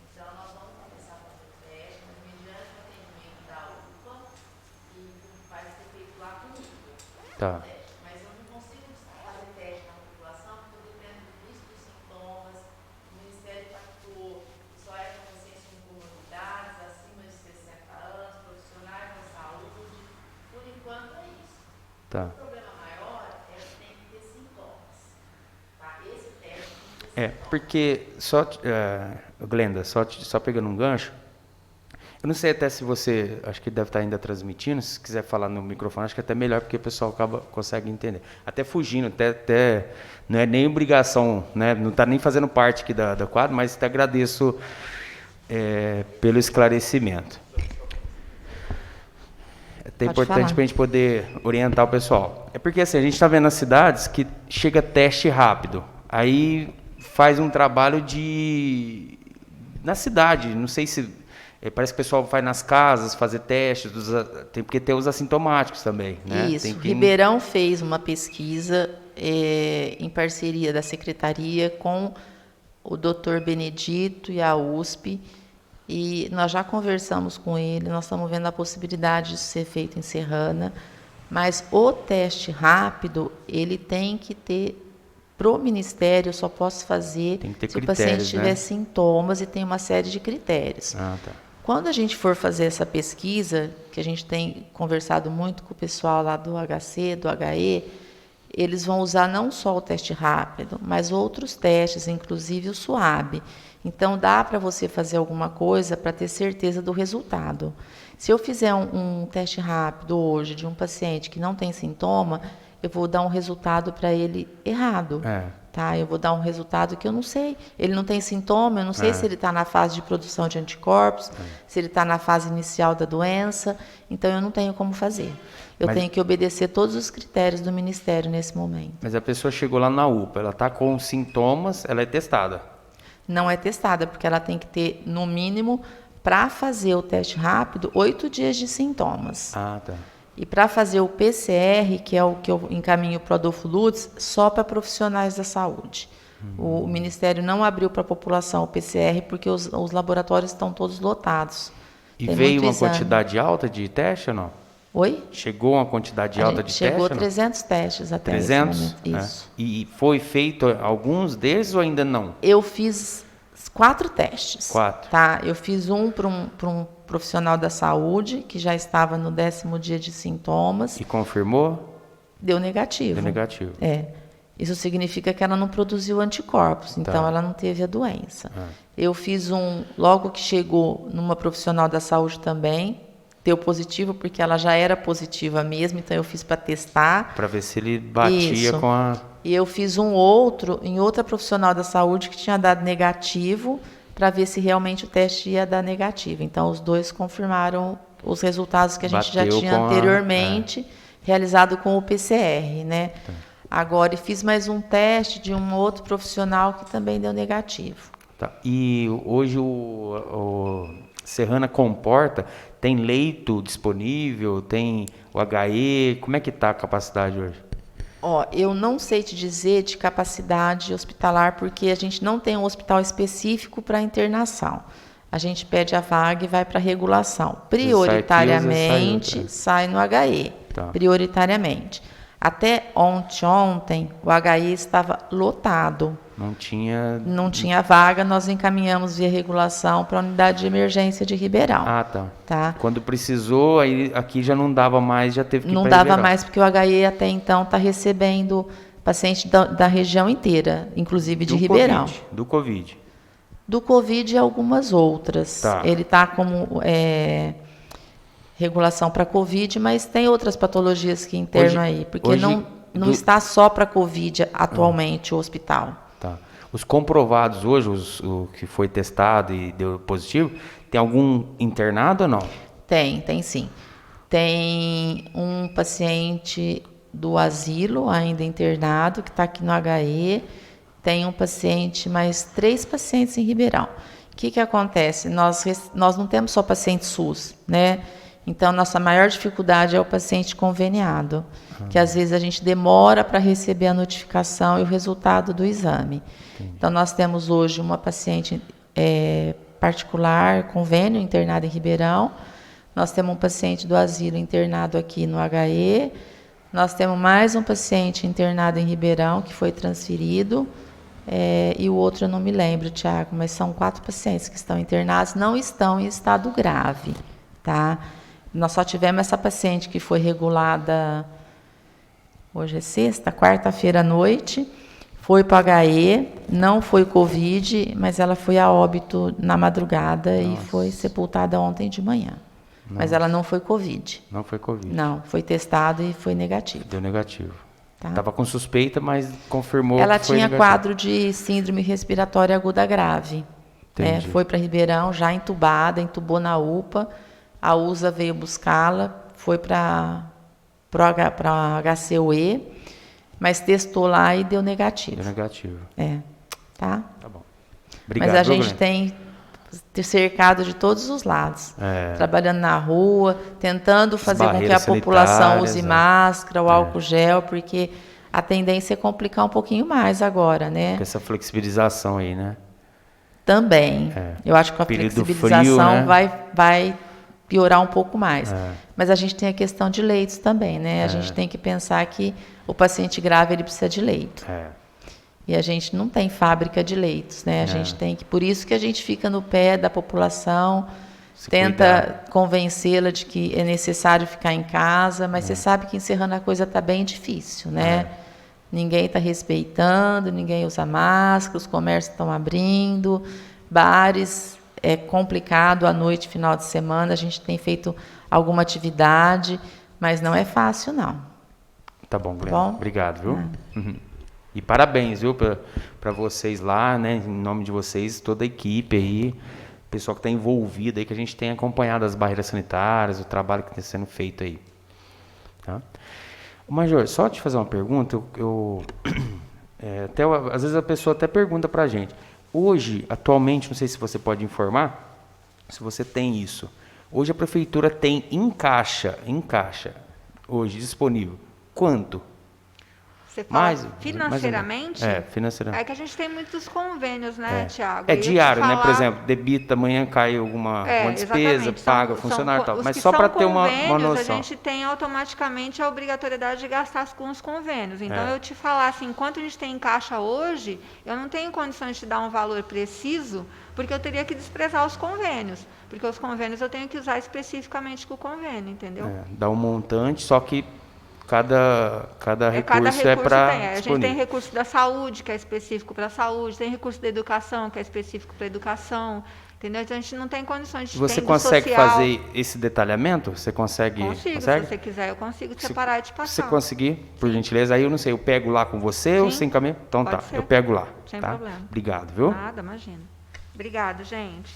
Então, nós vamos começar a fazer o teste, mas mediante o atendimento da UPA, e vai ser feito lá comigo. Tá. Mas eu não consigo fazer teste na população, porque eu dependo do início dos sintomas. O Ministério pactuou que só é com pacientes com comorbidades, acima de 60 anos, profissionais da saúde. Por enquanto é isso. Tá. O problema maior é que tem que ter sintomas. Tá? Esse teste tem que ter sintomas. Porque, Glenda, só pegando um gancho, eu não sei até se você, acho que deve estar ainda transmitindo, se quiser falar no microfone, acho que é até melhor, porque o pessoal consegue entender. Até fugindo, até não é nem obrigação, né, não está nem fazendo parte aqui da quadra, mas até agradeço pelo esclarecimento. É até importante para a gente poder orientar o pessoal. É porque assim, a gente está vendo nas cidades que chega teste rápido, aí faz um trabalho na cidade, não sei se... Parece que o pessoal vai nas casas fazer testes, porque tem os assintomáticos também. Né? Isso, Ribeirão fez uma pesquisa em parceria da Secretaria com o Dr. Benedito e a USP, e nós já conversamos com ele, nós estamos vendo a possibilidade de ser feito em Serrana, mas o teste rápido, ele tem que ter, para o Ministério, eu só posso fazer se o paciente tiver sintomas, e tem uma série de critérios. Ah, tá. Quando a gente for fazer essa pesquisa, que a gente tem conversado muito com o pessoal lá do HC, do HE, eles vão usar não só o teste rápido, mas outros testes, inclusive o SUAB. Então, dá para você fazer alguma coisa para ter certeza do resultado. Se eu fizer um teste rápido hoje de um paciente que não tem sintoma, eu vou dar um resultado para ele errado. Tá? Eu vou dar um resultado que eu não sei. Ele não tem sintoma, eu não sei se ele está na fase de produção de anticorpos, se ele está na fase inicial da doença. Então, eu não tenho como fazer. Eu tenho que obedecer todos os critérios do Ministério nesse momento. Mas a pessoa chegou lá na UPA, ela está com sintomas, ela é testada? Não é testada, porque ela tem que ter, no mínimo, para fazer o teste rápido, 8 dias de sintomas. Ah, tá. E para fazer o PCR, que é o que eu encaminho para o Adolfo Lutz, só para profissionais da saúde. O Ministério não abriu para a população o PCR, porque os laboratórios estão todos lotados. E Tem veio muito uma exame. quantidade alta de teste ou não? Oi? Chegou uma quantidade A alta gente de chegou teste? a 300 testes até 300? esse momento. Isso. E foi feito alguns deles ou ainda não? Eu fiz 4 testes. 4. Tá? Eu fiz um para um profissional da saúde, que já estava no 10º dia de sintomas. E confirmou? Deu negativo. Deu negativo. Isso significa que ela não produziu anticorpos, então ela não teve a doença. Eu fiz logo que chegou numa profissional da saúde também, deu positivo, porque ela já era positiva mesmo, então eu fiz para testar. Para ver se ele batia Isso. com a... E eu fiz um outro em outra profissional da saúde que tinha dado negativo, para ver se realmente o teste ia dar negativo. Então, os dois confirmaram os resultados que a gente já tinha anteriormente realizado com o PCR, né? Agora, fiz mais um teste de um outro profissional que também deu negativo. Tá. E hoje o Serrana comporta, tem leito disponível, tem o HE, como é que está a capacidade hoje? Eu não sei te dizer de capacidade hospitalar, porque a gente não tem um hospital específico para internação. A gente pede a vaga e vai para regulação. Prioritariamente, sai no HE. Tá. Prioritariamente. Até ontem, o HE estava lotado. Não tinha vaga, nós encaminhamos via regulação para a unidade de emergência de Ribeirão. Ah, tá. Quando precisou, aí aqui já não dava mais, já teve que ir para Não dava Ribeirão. mais, porque o HE até então está recebendo paciente da região inteira, inclusive de Ribeirão. Do Covid. Do Covid e algumas outras. Tá. Ele está como regulação para Covid, mas tem outras patologias que internam aí, porque não está só para Covid atualmente o hospital. Tá. Os comprovados hoje, o que foi testado e deu positivo, tem algum internado ou não? Tem sim. Tem um paciente do asilo ainda internado, que está aqui no HE. Tem um paciente, mais 3 pacientes em Ribeirão. O que acontece? Nós não temos só paciente SUS, né? Então, nossa maior dificuldade é o paciente conveniado, que às vezes a gente demora para receber a notificação e o resultado do exame. Entendi. Então, nós temos hoje uma paciente particular, convênio, internada em Ribeirão. Nós temos um paciente do asilo internado aqui no HE. Nós temos mais um paciente internado em Ribeirão, que foi transferido. E o outro eu não me lembro, Tiago, mas são 4 pacientes que estão internados, não estão em estado grave, tá? Nós só tivemos essa paciente que foi regulada, hoje é sexta, quarta-feira à noite, foi para o HE, não foi Covid, mas ela foi a óbito na madrugada. Nossa. E foi sepultada ontem de manhã. Nossa. Mas ela não foi Covid. Não foi Covid. Não, foi testado e foi negativo. Deu negativo. Estava com suspeita, mas confirmou ela que foi tinha negativo. Quadro de síndrome respiratória aguda grave. Foi para Ribeirão, já entubada, entubou na UPA. A USA veio buscá-la, foi para HCUE, mas testou lá e deu negativo. Deu negativo. Tá? Tá bom. Obrigado, mas a gente tem cercado de todos os lados. Trabalhando na rua, tentando fazer com que a população use máscara, o álcool gel, porque a tendência é complicar um pouquinho mais agora, né? Com essa flexibilização aí, né? Também. Eu acho que a flexibilização vai piorar um pouco mais. Mas a gente tem a questão de leitos também, né? A gente tem que pensar que o paciente grave ele precisa de leito. E a gente não tem fábrica de leitos, né? A gente tem que, por isso que a gente fica no pé da população, tenta convencê-la de que é necessário ficar em casa, mas você sabe que em Serrana a coisa está bem difícil, né? Ninguém está respeitando, ninguém usa máscara, os comércios estão abrindo, bares, é complicado à noite, final de semana, a gente tem feito alguma atividade, mas não é fácil, não. Tá bom, Glenda. Obrigado, viu? Uhum. E parabéns, viu, para vocês lá, né? Em nome de vocês, toda a equipe aí, pessoal que está envolvido aí, que a gente tem acompanhado as barreiras sanitárias, o trabalho que está sendo feito aí. Tá? Major, só te fazer uma pergunta, às vezes a pessoa até pergunta para a gente. Hoje, atualmente, não sei se você pode informar, se você tem isso. Hoje a prefeitura tem em caixa, hoje disponível, quanto? Você fala Mais, financeiramente? Financeiramente. É que a gente tem muitos convênios, né, Tiago? É diário, né? Por exemplo, debita, amanhã cai uma despesa, paga funcionário e tal. Mas só para ter uma noção. A gente tem automaticamente a obrigatoriedade de gastar com os convênios. Então, eu te falar assim, quanto a gente tem em caixa hoje, eu não tenho condições de te dar um valor preciso, porque eu teria que desprezar os convênios. Porque os convênios eu tenho que usar especificamente com o convênio, entendeu? Dá um montante, só que cada recurso é para A gente tem recurso da saúde, que é específico para a saúde, tem recurso da educação, que é específico para a educação, entendeu? Então, a gente não tem condições de... Você consegue fazer esse detalhamento? Você consegue? Consigo, se você quiser, eu consigo separar e te passar. Se conseguir, por gentileza, aí eu não sei, eu pego lá com você ou sem caminho? Então tá, eu pego lá. Sem tá? problema. Obrigado, viu? Nada, imagina. Obrigado, gente.